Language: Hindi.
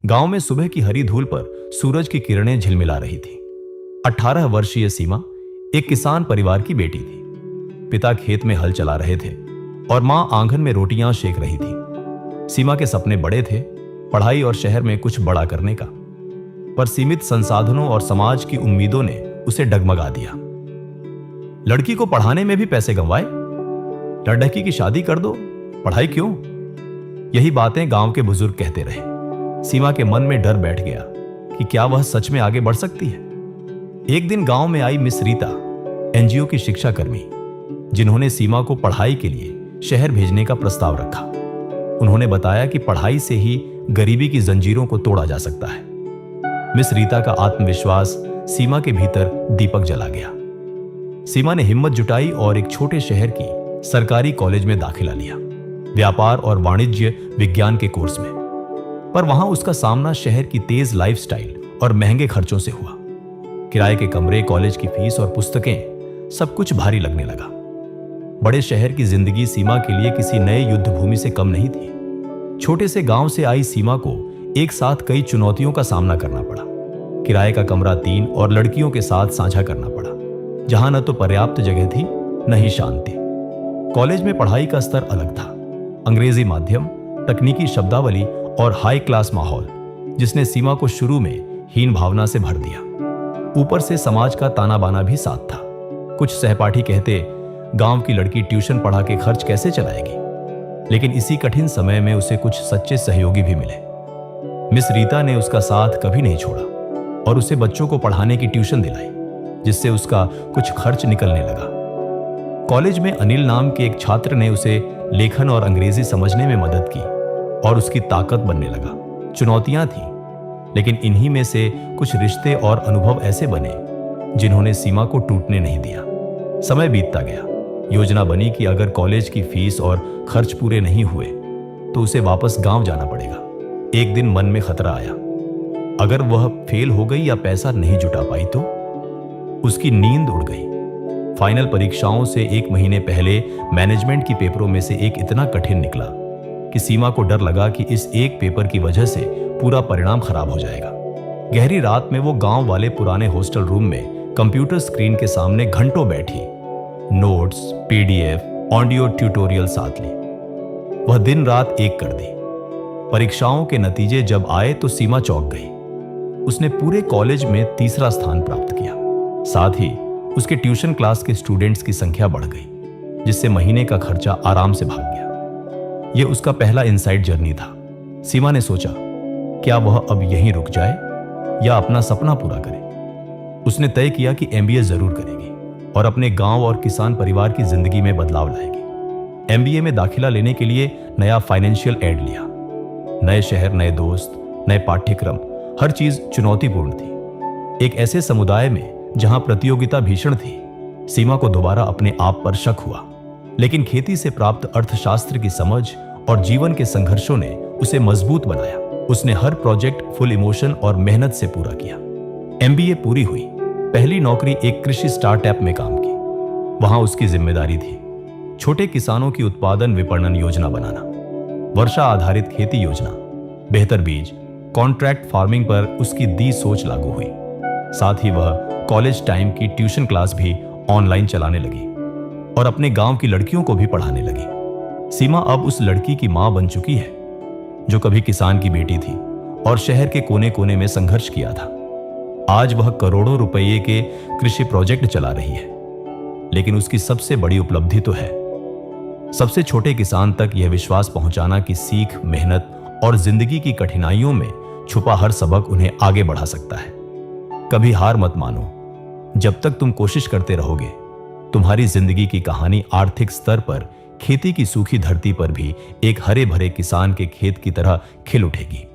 गांव में सुबह की हरी धूल पर सूरज की किरणें झिलमिला रही थी। 18 वर्षीय सीमा एक किसान परिवार की बेटी थी। पिता खेत में हल चला रहे थे और मां आंगन में रोटियां सेक रही थी। सीमा के सपने बड़े थे, पढ़ाई और शहर में कुछ बड़ा करने का, पर सीमित संसाधनों और समाज की उम्मीदों ने उसे डगमगा दिया। लड़की को पढ़ाने में भी पैसे गंवाए, लड़की की शादी कर दो, पढ़ाई क्यों? यही बातें गांव के बुजुर्ग कहते रहे। सीमा के मन में डर बैठ गया कि क्या वह सच में आगे बढ़ सकती है। एक दिन गांव में आई मिस रीता, एनजीओ की शिक्षा कर्मी, जिन्होंने सीमा को पढ़ाई के लिए शहर भेजने का प्रस्ताव रखा। उन्होंने बताया कि पढ़ाई से ही गरीबी की जंजीरों को तोड़ा जा सकता है। मिस रीता का आत्मविश्वास सीमा के भीतर दीपक जला गया। सीमा ने हिम्मत जुटाई और एक छोटे शहर की सरकारी कॉलेज में दाखिला लिया, व्यापार और वाणिज्य विज्ञान के कोर्स में। पर वहां उसका सामना शहर की तेज लाइफस्टाइल और महंगे खर्चों से हुआ। किराए के कमरे, कॉलेज की फीस और पुस्तकें, सब कुछ भारी लगने लगा। बड़े शहर की जिंदगी सीमा के लिए किसी नए युद्ध भूमि से कम नहीं थी। छोटे से गांव से आई सीमा को एक साथ कई चुनौतियों का सामना करना पड़ा। किराए का कमरा 3 और लड़कियों के साथ साझा करना पड़ा, जहां न तो पर्याप्त जगह थी न ही शांति। कॉलेज में पढ़ाई का स्तर अलग था, अंग्रेजी माध्यम, तकनीकी शब्दावली और हाई क्लास माहौल, जिसने सीमा को शुरू में हीन भावना से भर दिया। ऊपर से समाज का ताना बाना भी साथ था। कुछ सहपाठी कहते, गांव की लड़की ट्यूशन पढ़ा के खर्च कैसे चलाएगी? लेकिन इसी कठिन समय में उसे कुछ सच्चे सहयोगी भी मिले। मिस रीता ने उसका साथ कभी नहीं छोड़ा और उसे बच्चों को पढ़ाने की ट्यूशन दिलाई, जिससे उसका कुछ खर्च निकलने लगा। कॉलेज में अनिल नाम के एक छात्र ने उसे लेखन और अंग्रेजी समझने में मदद की और उसकी ताकत बनने लगा। चुनौतियां थीं, लेकिन इन्हीं में से कुछ रिश्ते और अनुभव ऐसे बने जिन्होंने सीमा को टूटने नहीं दिया। समय बीतता गया। योजना बनी कि अगर कॉलेज की फीस और खर्च पूरे नहीं हुए तो उसे वापस गांव जाना पड़ेगा। एक दिन मन में खतरा आया, अगर वह फेल हो गई या पैसा नहीं जुटा पाई तो? उसकी नींद उड़ गई। फाइनल परीक्षाओं से 1 महीने पहले मैनेजमेंट की पेपरों में से एक इतना कठिन निकला कि सीमा को डर लगा कि इस एक पेपर की वजह से पूरा परिणाम खराब हो जाएगा। गहरी रात में वो गांव वाले पुराने हॉस्टल रूम में कंप्यूटर स्क्रीन के सामने घंटों बैठी, नोट्स, पीडीएफ, ऑडियो ट्यूटोरियल साथ ली। वह दिन रात एक कर दी। परीक्षाओं के नतीजे जब आए तो सीमा चौंक गई। उसने पूरे कॉलेज में 3रा स्थान प्राप्त किया। साथ ही उसके ट्यूशन क्लास के स्टूडेंट्स की संख्या बढ़ गई, जिससे महीने का खर्चा आराम से भाग गया। यह उसका पहला इनसाइड जर्नी था। सीमा ने सोचा, क्या वह अब यहीं रुक जाए या अपना सपना पूरा करे? उसने तय किया कि एमबीए जरूर करेगी और अपने गांव और किसान परिवार की जिंदगी में बदलाव लाएगी। एमबीए में दाखिला लेने के लिए नया फाइनेंशियल एड लिया। नए शहर, नए दोस्त, नए पाठ्यक्रम, हर चीज चुनौतीपूर्ण थी। एक ऐसे समुदाय में जहां प्रतियोगिता भीषण थी, सीमा को दोबारा अपने आप पर शक हुआ। लेकिन खेती से प्राप्त अर्थशास्त्र की समझ और जीवन के संघर्षों ने उसे मजबूत बनाया। उसने हर प्रोजेक्ट फुल इमोशन और मेहनत से पूरा किया। एमबीए पूरी हुई। पहली नौकरी एक कृषि स्टार्टअप में काम की। वहां उसकी जिम्मेदारी थी छोटे किसानों की उत्पादन विपणन योजना बनाना, वर्षा आधारित खेती योजना, बेहतर बीज, कॉन्ट्रैक्ट फार्मिंग पर उसकी दी सोच लागू हुई। साथ ही वह कॉलेज टाइम की ट्यूशन क्लास भी ऑनलाइन चलाने लगी और अपने गांव की लड़कियों को भी पढ़ाने लगी। सीमा अब उस लड़की की मां बन चुकी है जो कभी किसान की बेटी थी और शहर के कोने कोने में संघर्ष किया था। आज वह करोड़ों रुपये के कृषि प्रोजेक्ट चला रही है। लेकिन उसकी सबसे बड़ी उपलब्धि तो है सबसे छोटे किसान तक यह विश्वास पहुंचाना कि सीख, मेहनत और जिंदगी की कठिनाइयों में छुपा हर सबक उन्हें आगे बढ़ा सकता है। कभी हार मत मानो। जब तक तुम कोशिश करते रहोगे, तुम्हारी जिंदगी की कहानी आर्थिक स्तर पर खेती की सूखी धरती पर भी एक हरे भरे किसान के खेत की तरह खिल उठेगी।